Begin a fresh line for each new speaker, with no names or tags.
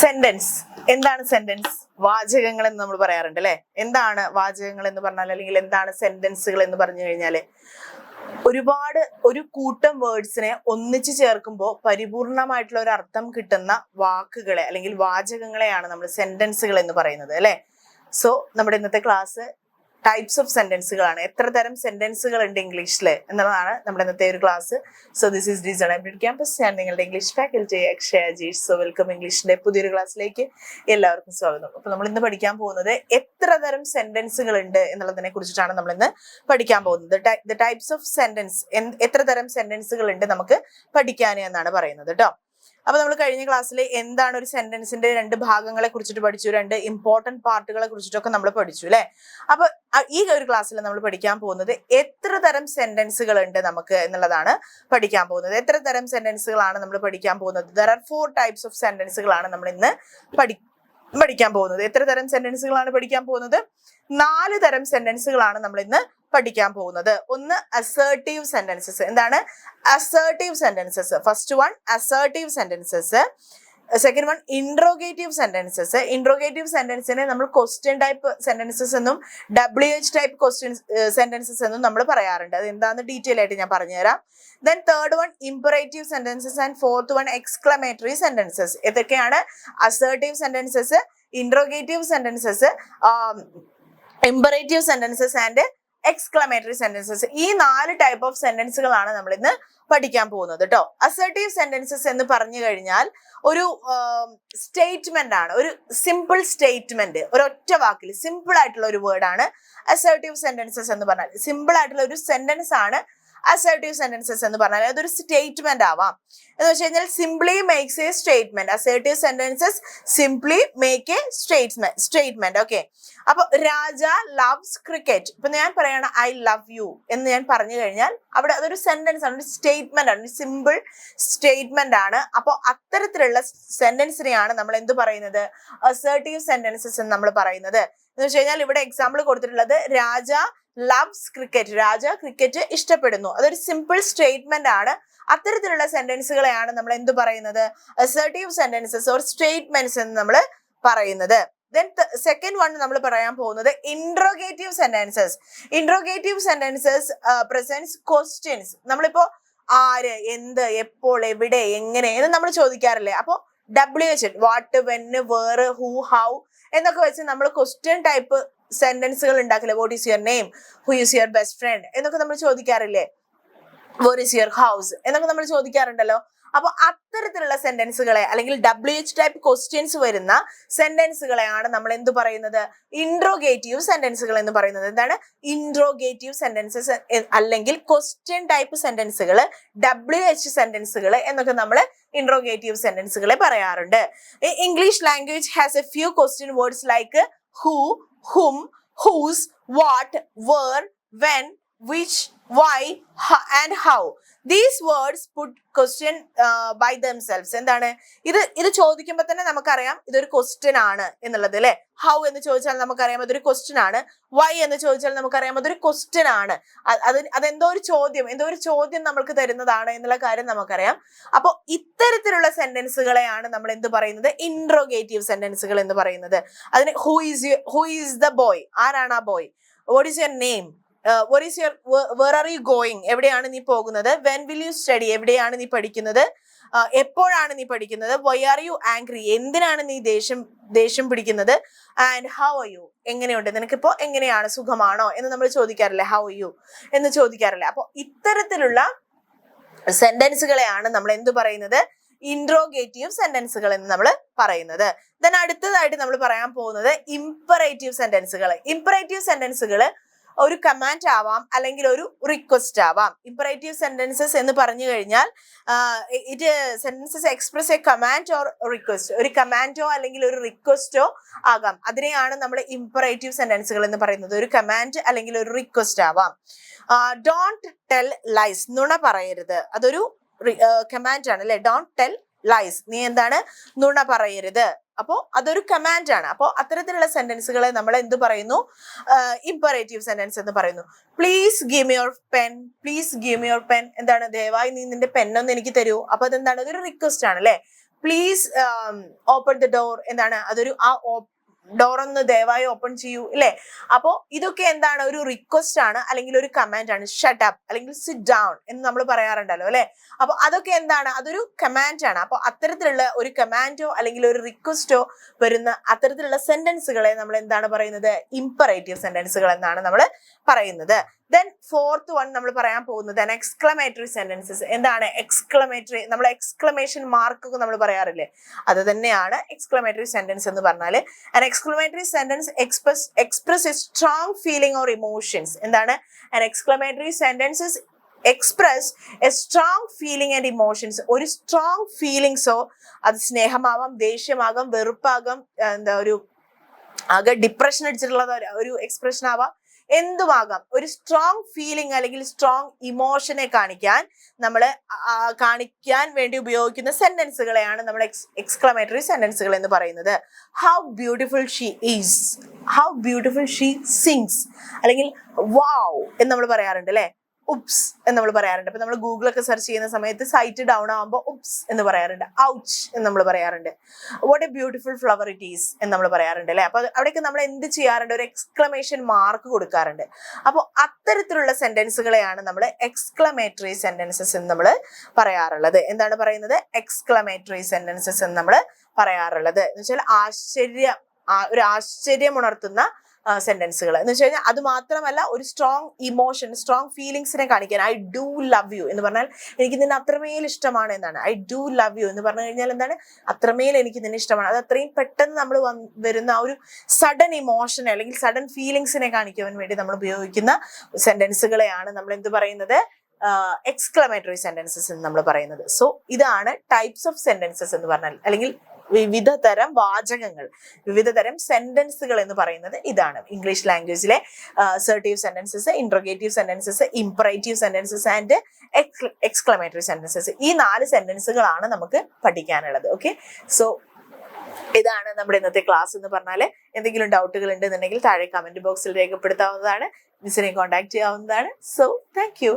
Sentence എന്താണ് sentence? വാചകങ്ങൾ എന്ന് നമ്മൾ പറയാറുണ്ട് അല്ലെ. എന്താണ് വാചകങ്ങൾ എന്ന് പറഞ്ഞാൽ, അല്ലെങ്കിൽ എന്താണ് സെന്റൻസുകൾ എന്ന് പറഞ്ഞു കഴിഞ്ഞാല്, ഒരു കൂട്ടം വേർഡ്സിനെ ഒന്നിച്ചു ചേർക്കുമ്പോൾ പരിപൂർണമായിട്ടുള്ള ഒരു അർത്ഥം കിട്ടുന്ന വാക്കുകളെ അല്ലെങ്കിൽ വാചകങ്ങളെയാണ് നമ്മൾ സെന്റൻസുകൾ എന്ന് പറയുന്നത് അല്ലെ. സോ നമ്മുടെ ഇന്നത്തെ ക്ലാസ് ടൈപ്സ് ഓഫ് സെന്റൻസുകളാണ്. എത്ര തരം സെന്റൻസുകൾ ഉണ്ട് ഇംഗ്ലീഷില് എന്നുള്ളതാണ് നമ്മുടെ ഇന്നത്തെ ഒരു class. So this is Dison hybrid campus. ഞാൻ നിങ്ങളുടെ English faculty Akshaya Ajeesh. So welcome ഇംഗ്ലീഷിന്റെ പുതിയൊരു ക്ലാസ്സിലേക്ക് എല്ലാവർക്കും സ്വാഗതം. അപ്പൊ നമ്മൾ ഇന്ന് പഠിക്കാൻ പോകുന്നത് എത്ര തരം സെന്റൻസുകൾ ഉണ്ട് എന്നുള്ളതിനെ കുറിച്ചിട്ടാണ് നമ്മൾ ഇന്ന് പഠിക്കാൻ പോകുന്നത്. ദ ടൈപ്സ് ഓഫ് സെന്റൻസ്, എത്ര തരം സെന്റൻസുകൾ ഉണ്ട് നമുക്ക് പഠിക്കാൻ എന്നാണ് പറയുന്നത് കേട്ടോ. അപ്പൊ നമ്മൾ കഴിഞ്ഞ ക്ലാസ്സിൽ എന്താണ് ഒരു സെന്റൻസിന്റെ രണ്ട് ഭാഗങ്ങളെ കുറിച്ചിട്ട് പഠിച്ചു, രണ്ട് ഇമ്പോർട്ടന്റ് പാർട്ടുകളെ കുറിച്ചിട്ടൊക്കെ നമ്മൾ പഠിച്ചു അല്ലെ. അപ്പൊ ഈ ഒരു ക്ലാസ്സിൽ നമ്മൾ പഠിക്കാൻ പോകുന്നത് എത്ര തരം സെന്റൻസുകൾ ഉണ്ട് നമുക്ക് എന്നുള്ളതാണ് പഠിക്കാൻ പോകുന്നത്. എത്ര തരം സെന്റൻസുകളാണ് നമ്മൾ പഠിക്കാൻ പോകുന്നത്? ദർ ആർ 4 ടൈപ്സ് ഓഫ് സെന്റൻസുകളാണ് നമ്മൾ ഇന്ന് പഠിക്കാൻ പോകുന്നത്. എത്ര തരം സെന്റൻസുകളാണ് പഠിക്കാൻ പോകുന്നത്? 4 തരം സെന്റൻസുകളാണ് നമ്മൾ ഇന്ന് പഠിക്കാൻ പോകുന്നത്. ഒന്ന് അസേർട്ടീവ് സെന്റൻസസ്. എന്താണ് assertive sentences? First one assertive sentences. Second one interrogative sentences. Interrogative സെന്റൻസിനെ നമ്മൾ ക്വസ്റ്റ്യൻ ടൈപ്പ് സെന്റൻസസ് എന്നും WH ടൈപ്പ് ക്വസ്റ്റ്യൻ സെന്റൻസസ് എന്നും നമ്മൾ പറയാറുണ്ട്. അത് എന്താണെന്ന് ഡീറ്റെയിൽ ആയിട്ട് ഞാൻ പറഞ്ഞുതരാം. Then third one imperative sentences and fourth one exclamatory sentences. ഇതൊക്കെയാണ് assertive sentences, interrogative sentences, imperative sentences and exclamatory sentences. ഈ 4 ടൈപ്പ് ഓഫ് സെന്റൻസുകളാണ് നമ്മൾ ഇന്ന് പഠിക്കാൻ പോകുന്നത് കേട്ടോ. അസേർട്ടീവ് സെന്റൻസസ് എന്ന് പറഞ്ഞു കഴിഞ്ഞാൽ ഒരു സ്റ്റേറ്റ്മെന്റ് ആണ്, ഒരു സിമ്പിൾ സ്റ്റേറ്റ്മെന്റ്, ഒരൊറ്റ വാക്കിൽ സിമ്പിൾ ആയിട്ടുള്ള ഒരു വേർഡ് ആണ് അസേർട്ടീവ് സെന്റൻസസ് എന്ന് പറഞ്ഞാൽ. സിമ്പിൾ ആയിട്ടുള്ള ഒരു സെന്റൻസ് ആണ് അസേർട്ടീവ് സെന്റൻസസ് എന്ന് പറഞ്ഞാൽ. അതൊരു സ്റ്റേറ്റ്മെന്റ് ആവാം. എന്ന് വെച്ച് കഴിഞ്ഞാൽ simply makes A statement. Assertive sentences simply make A statement. Okay. അപ്പൊ രാജ ലവ്സ് ക്രിക്കറ്റ്. ഇപ്പൊ ഞാൻ പറയണം ഐ ലവ് യു എന്ന് ഞാൻ പറഞ്ഞു കഴിഞ്ഞാൽ അവിടെ അതൊരു സെന്റൻസ് ആണ്, ഒരു സ്റ്റേറ്റ്മെന്റ് ആണ്, ഒരു സിമ്പിൾ സ്റ്റേറ്റ്മെന്റ് ആണ്. അപ്പൊ അത്തരത്തിലുള്ള സെന്റൻസിനെയാണ് നമ്മൾ എന്ത് പറയുന്നത്? അസേർട്ടീവ് സെന്റൻസസ് എന്ന് നമ്മൾ പറയുന്നത്. എന്ന് വെച്ച് കഴിഞ്ഞാൽ ഇവിടെ എക്സാമ്പിൾ കൊടുത്തിട്ടുള്ളത് രാജ ലവ്സ് ക്രിക്കറ്റ്. രാജ ക്രിക്കറ്റ് ഇഷ്ടപ്പെടുന്നു. അതൊരു സിമ്പിൾ സ്റ്റേറ്റ്മെന്റ് ആണ്. അത്തരത്തിലുള്ള സെന്റൻസുകളെയാണ് നമ്മൾ എന്ത് പറയുന്നത്? അസേർട്ടീവ് സെന്റൻസസ് ഓർ സ്റ്റേറ്റ്മെന്റ്സ് എന്ന് നമ്മൾ പറയുന്നത്. ദെൻ സെക്കൻഡ് വൺ നമ്മൾ പറയാൻ പോകുന്നത് interrogative sentences. Interrogative sentences presents questions. നമ്മളിപ്പോ ആര്, എന്ത്, എപ്പോൾ, എവിടെ, എങ്ങനെ എന്ന് നമ്മൾ ചോദിക്കാറില്ലേ. അപ്പൊ WH what, when, where, who, how എന്നൊക്കെ വെച്ച് നമ്മൾ ക്വസ്റ്റ്യൻ ടൈപ്പ് സെന്റൻസുകൾ ഉണ്ടാക്കില്ലേ. What is your name, who is your best friend എന്നൊക്കെ നമ്മൾ ചോദിക്കാറില്ലേ. വേർ ഈസ് യുവർ ഹൗസ് എന്നൊക്കെ നമ്മൾ ചോദിക്കാറുണ്ടല്ലോ. അപ്പൊ അത്തരത്തിലുള്ള സെന്റൻസുകളെ അല്ലെങ്കിൽ WH ടൈപ്പ് ക്വസ്റ്റ്യൻസ് വരുന്ന സെന്റൻസുകളെയാണ് നമ്മൾ എന്ത് പറയുന്നത്? ഇൻട്രോഗേറ്റീവ് സെന്റൻസുകൾ എന്ന് പറയുന്നത്. എന്താണ് ഇൻട്രോഗേറ്റീവ് സെന്റൻസസ് അല്ലെങ്കിൽ ക്വസ്റ്റ്യൻ ടൈപ്പ് സെന്റൻസുകൾ, WH സെന്റൻസുകൾ എന്നൊക്കെ നമ്മൾ ഇൻട്രോഗേറ്റീവ് സെന്റൻസുകളെ പറയാറുണ്ട്. English language has A few question words like who, whom, whose, what, where, when, which, why, and how. These words put question by themselves. എന്താണ് ഇത് ചോദിക്കുമ്പോൾ തന്നെ നമുക്കറിയാം ഇതൊരു ക്വസ്റ്റ്യൻ ആണ് എന്നുള്ളത് അല്ലെ. ഹൗ എന്ന് ചോദിച്ചാൽ നമുക്കറിയാം അതൊരു ക്വസ്റ്റ്യൻ ആണ്. വൈ എന്ന് ചോദിച്ചാൽ നമുക്കറിയാം അതൊരു ക്വസ്റ്റ്യൻ ആണ്. അതെന്തോ ഒരു ചോദ്യം നമ്മൾക്ക് തരുന്നതാണ് എന്നുള്ള കാര്യം നമുക്കറിയാം. അപ്പൊ ഇത്തരത്തിലുള്ള സെന്റൻസുകളെയാണ് നമ്മൾ എന്ത് പറയുന്നത്? ഇൻട്രോഗേറ്റീവ് സെന്റൻസുകൾ എന്ന് പറയുന്നത്. അതിന് ഹൂ ഈസ് ദ ബോയ്, ആരാണ് ആ boy? What is your name, what is your where are you going, എവിടെയാണ് നീ പോകുന്നത്? when will you study, എവിടെയാണ് നീ പഠിക്കുന്നത്? എപ്പോഴാണ് നീ പഠിക്കുന്നത്? why are you angry, എന്തിനാണ് നീ ദേഷ്യം പിടിക്കുന്നത്? and how are you, എങ്ങനെയുണ്ട് നിനക്കിപ്പോ, എങ്ങനെയാണ്, സുഖമാണോ എന്ന് നമ്മൾ ചോദിക്കാറില്ലേ. how are you എന്ന് ചോദിക്കാറില്ലേ. അപ്പൊ ഇത്തരത്തിലുള്ള സെന്റൻസുകളെയാണ് നമ്മൾ എന്ത് പറയുന്നത്? ഇൻട്രോഗേറ്റീവ് സെന്റൻസുകൾ എന്ന് നമ്മൾ പറയുന്നത്. ദെൻ അടുത്തതായിട്ട് നമ്മൾ പറയാൻ പോകുന്നത് ഇംപറേറ്റീവ് സെന്റൻസുകൾ. ഇംപറേറ്റീവ് സെന്റൻസുകൾ ഒരു കമാൻഡ് ആവാം അല്ലെങ്കിൽ ഒരു റിക്വസ്റ്റ് ആവാം. ഇംപറേറ്റീവ് സെന്റൻസസ് എന്ന് പറഞ്ഞു കഴിഞ്ഞാൽ sentences express A command or request. ഒരു കമാൻഡോ അല്ലെങ്കിൽ ഒരു റിക്വസ്റ്റോ ആകാം. അതിനെയാണ് നമ്മൾ ഇംപറേറ്റീവ് സെന്റൻസുകൾ എന്ന് പറയുന്നത്. ഒരു കമാൻഡ് അല്ലെങ്കിൽ ഒരു റിക്വസ്റ്റ് ആവാം. ഡോണ്ട് ടെൽ ലൈസ്, നുണ പറയരുത്. അതൊരു കമാൻഡ് ആണ് അല്ലെ. ഡോണ്ട് ടെൽ ലൈസ്, നീ എന്താണ്, നുണ പറയരുത്. അപ്പോ അതൊരു കമാൻഡ് ആണ്. അപ്പോൾ അത്തരത്തിലുള്ള സെന്റൻസുകളെ നമ്മൾ എന്ത് പറയുന്നു? ഇംപറേറ്റീവ് സെന്റൻസ് എന്ന് പറയുന്നു. Please give me your pen, please give me your pen. എന്താണ്? ദയവായി നീ നിന്റെ പെന്നൊന്ന് എനിക്ക് തരൂ. അപ്പൊ അതെന്താണ്? അതൊരു റിക്വസ്റ്റ് ആണ് അല്ലെ. പ്ലീസ് ഓപ്പൺ ദ ഡോർ എന്താണ്, അതൊരു ആ ഡോർ ഒന്ന് ദയവായി ഓപ്പൺ ചെയ്യൂ ഇല്ലേ. അപ്പോ ഇതൊക്കെ എന്താണ്, ഒരു റിക്വസ്റ്റ് ആണ് അല്ലെങ്കിൽ ഒരു കമാൻഡ് ആണ്. ഷട്ട് അപ്പ് അല്ലെങ്കിൽ സിറ്റ് ഡൗൺ എന്ന് നമ്മൾ പറയാറുണ്ടല്ലോ അല്ലെ. അപ്പൊ അതൊക്കെ എന്താണ്, അതൊരു കമാൻഡ് ആണ്. അപ്പൊ അത്തരത്തിലുള്ള ഒരു കമാൻഡോ അല്ലെങ്കിൽ ഒരു റിക്വസ്റ്റോ വരുന്ന അത്തരത്തിലുള്ള സെന്റൻസുകളെ നമ്മൾ എന്താണ് പറയുന്നത്, ഇംപറേറ്റീവ് സെന്റൻസുകൾ എന്നാണ് നമ്മൾ പറയുന്നത്. ദെൻ ഫോർത്ത് വൺ നമ്മൾ പറയാൻ പോകുന്നത് എക്സ്ക്ലമേറ്ററി സെന്റൻസസ്. എന്താണ് എക്സ്ക്ലമേറ്ററി, നമ്മൾ എക്സ്ക്ലമേഷൻ മാർക്ക് നമ്മൾ പറയാറില്ലേ, അത് തന്നെയാണ് എക്സ്ക്ലമേറ്ററി സെന്റൻസ് എന്ന് പറഞ്ഞാല്. an exclamatory sentence express a strong feeling or emotions. എന്താണ്, an exclamatory sentences express a strong feeling and emotions. ഒരു strong feelings ഓ, അത് സ്നേഹമാവാം, ദേഷ്യമാകാം, വെറുപ്പാകാം, എന്താ ഒരു ആകെ ഡിപ്രഷൻ അടിച്ചിട്ടുള്ള ഒരു എക്സ്പ്രഷൻ ആവാം, എന്തുമാകാം. ഒരു സ്ട്രോങ് ഫീലിംഗ് അല്ലെങ്കിൽ സ്ട്രോങ് ഇമോഷനെ കാണിക്കാൻ വേണ്ടി ഉപയോഗിക്കുന്ന സെന്റൻസുകളെയാണ് നമ്മൾ എക്സ്ക്ലമേറ്ററി സെന്റൻസുകൾ എന്ന് പറയുന്നത്. How beautiful she is, how beautiful she sings, അല്ലെങ്കിൽ വാവ് എന്ന് നമ്മൾ പറയാറുണ്ട് അല്ലെ. ഉപ്സ് എന്ന് നമ്മൾ പറയാറുണ്ട്. അപ്പൊ നമ്മൾ ഗൂഗിളൊക്കെ സെർച്ച് ചെയ്യുന്ന സമയത്ത് സൈറ്റ് ഡൗൺ ആകുമ്പോൾ ഉപ്സ് എന്ന് പറയാറുണ്ട്. ഔച്ച് എന്ന് നമ്മൾ പറയാറുണ്ട്. What A beautiful flower it is എന്ന് നമ്മൾ പറയാറുണ്ട് അല്ലെ. അപ്പൊ അവിടേക്ക് നമ്മൾ എന്ത് ചെയ്യാറുണ്ട്, ഒരു എക്സ്ക്ലമേഷൻ മാർക്ക് കൊടുക്കാറുണ്ട്. അപ്പോൾ അത്തരത്തിലുള്ള സെന്റൻസുകളെയാണ് നമ്മൾ എക്സ്ക്ലമേറ്ററി സെന്റൻസസ് എന്ന് നമ്മൾ പറയാറുള്ളത്. എന്താണ് പറയുന്നത്, എക്സ്ക്ലമേറ്ററി സെന്റൻസസ് എന്ന് നമ്മൾ പറയാറുള്ളത്. എന്ന് വെച്ചാൽ ഒരു ആശ്ചര്യം ഉണർത്തുന്ന സെന്റൻസുകൾ എന്ന് വെച്ച് കഴിഞ്ഞാൽ അത് മാത്രമല്ല, ഒരു സ്ട്രോങ് ഇമോഷൻ, സ്ട്രോങ് ഫീലിങ്സിനെ കാണിക്കാൻ. ഐ ഡു ലവ് യു എന്ന് പറഞ്ഞാൽ എനിക്ക് നിന്നെ അത്രമേൽ ഇഷ്ടമാണ് എന്നാണ്. ഐ ഡു ലവ് യു എന്ന് പറഞ്ഞു കഴിഞ്ഞാൽ എന്താണ്, അത്രമേൽ എനിക്ക് നിന്നെ ഇഷ്ടമാണ്. അത് അത്രയും പെട്ടെന്ന് നമ്മൾ വരുന്ന ആ ഒരു സഡൻ ഇമോഷനെ അല്ലെങ്കിൽ സഡൻ ഫീലിങ്സിനെ കാണിക്കാൻ വേണ്ടി നമ്മൾ ഉപയോഗിക്കുന്ന സെന്റൻസുകളെയാണ് നമ്മൾ എന്ത് പറയുന്നത്, എക്സ്ക്ലമേറ്ററി സെന്റൻസസ് എന്ന് നമ്മൾ പറയുന്നത്. സോ ഇതാണ് ടൈപ്സ് ഓഫ് സെന്റൻസസ് എന്ന് പറഞ്ഞാൽ, അല്ലെങ്കിൽ വിവിധ തരം വാചകങ്ങൾ, വിവിധ തരം സെന്റൻസുകൾ എന്ന് പറയുന്നത് ഇതാണ്. ഇംഗ്ലീഷ് ലാംഗ്വേജിലെ assertive sentences, interrogative sentences, imperative sentences and exclamatory sentences. ഈ 4 സെന്റൻസുകളാണ് നമുക്ക് പഠിക്കാനുള്ളത്. ഓക്കെ, സോ ഇതാണ് നമ്മുടെ ഇന്നത്തെ ക്ലാസ് എന്ന് പറഞ്ഞാല്. എന്തെങ്കിലും ഡൗട്ടുകൾ ഉണ്ടെന്നുണ്ടെങ്കിൽ താഴെ കമന്റ് ബോക്സിൽ രേഖപ്പെടുത്താവുന്നതാണ്. മിസ്സിനെ കോൺടാക്ട് ചെയ്യാവുന്നതാണ്. So thank you.